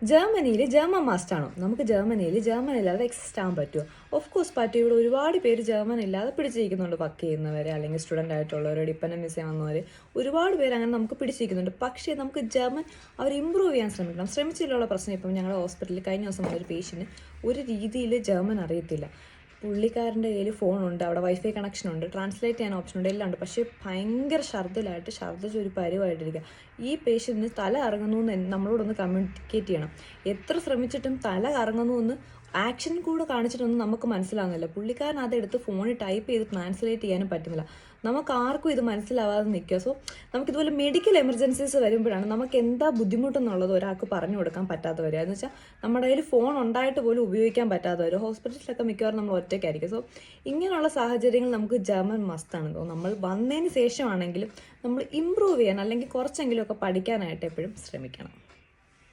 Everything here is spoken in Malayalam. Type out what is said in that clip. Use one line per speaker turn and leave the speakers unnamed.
ജർമ്മനിയിൽ ജർമ്മൻ മാസ്റ്റാണോ? നമുക്ക് ജർമ്മനിയിൽ ജർമ്മൻ ഇല്ലാതെ എക്സിസ്റ്റ് ആകാൻ പറ്റുമോ? ഓഫ് കോഴ്സ് പറ്റും. ഇവിടെ ഒരുപാട് പേര് ജർമ്മൻ ഇല്ലാതെ പിടിച്ചിരിക്കുന്നുണ്ട്. വർക്ക് ചെയ്യുന്നവരെ, അല്ലെങ്കിൽ സ്റ്റുഡൻ്റ് ആയിട്ടുള്ളവർ, ഡിപ്പെൻഡൻറ്റ് വിസ വന്നവർ, ഒരുപാട് പേര് അങ്ങനെ നമുക്ക് പിടിച്ചിരിക്കുന്നുണ്ട്. പക്ഷേ നമുക്ക് ജർമ്മൻ അവർ ഇമ്പ്രൂവ് ചെയ്യാൻ ശ്രമിക്കണം. ശ്രമിച്ചിട്ടുള്ള പ്രശ്നം ഇപ്പം ഞങ്ങളുടെ ഹോസ്പിറ്റലിൽ കഴിഞ്ഞ ദിവസം വന്നൊരു പേഷ്യൻറ്റ് ഒരു രീതിയിൽ ജർമ്മൻ അറിയത്തില്ല. പുള്ളിക്കാരൻ്റെ കയ്യിൽ ഫോണുണ്ട്, അവിടെ വൈഫൈ കണക്ഷൻ ഉണ്ട്, ട്രാൻസ്ലേറ്റ് ചെയ്യാൻ ഓപ്ഷൻ ഉണ്ട്, എല്ലാം ഉണ്ട്. പക്ഷേ ഭയങ്കര ഛർദ്ദിച്ച് ഒരു പരുവായിട്ടിരിക്കുക. ഈ പേഷ്യൻറ്റിന് തല കറങ്ങുന്നു എന്ന് നമ്മളോടൊന്ന് കമ്മ്യൂണിക്കേറ്റ് ചെയ്യണം. എത്ര ശ്രമിച്ചിട്ടും തല കറങ്ങുന്നു എന്ന് ആക്ഷൻ കൂടെ കാണിച്ചിട്ടൊന്നും നമുക്ക് മനസ്സിലാകുന്നില്ല. പുള്ളിക്കാരൻ അതെടുത്ത് ഫോണിൽ ടൈപ്പ് ചെയ്ത് ട്രാൻസ്ലേറ്റ് ചെയ്യാനും പറ്റുന്നില്ല. നമുക്ക് ആർക്കും ഇത് മനസ്സിലാവാതെ നിൽക്കുക. സോ നമുക്കിതുപോലെ മെഡിക്കൽ എമർജൻസീസ് വരുമ്പോഴാണ് നമുക്ക് എന്താ ബുദ്ധിമുട്ടെന്നുള്ളത് ഒരാൾക്ക് പറഞ്ഞു കൊടുക്കാൻ പറ്റാതെ വരിക. എന്ന് വെച്ചാൽ നമ്മുടെ കയ്യിൽ ഫോൺ ഉണ്ടായിട്ട് പോലും ഉപയോഗിക്കാൻ പറ്റാതെ വരും. ഹോസ്പിറ്റലിലൊക്കെ മിക്കവാറും നമ്മൾ ഒറ്റയ്ക്കായിരിക്കും. സോ ഇങ്ങനെയുള്ള സാഹചര്യങ്ങൾ നമുക്ക് ജർമ്മൻ മസ്റ്റാണ്. നമ്മൾ വന്നതിന് ശേഷമാണെങ്കിലും നമ്മൾ ഇമ്പ്രൂവ് ചെയ്യാൻ അല്ലെങ്കിൽ കുറച്ചെങ്കിലും ഒക്കെ പഠിക്കാനായിട്ട് എപ്പോഴും ശ്രമിക്കണം.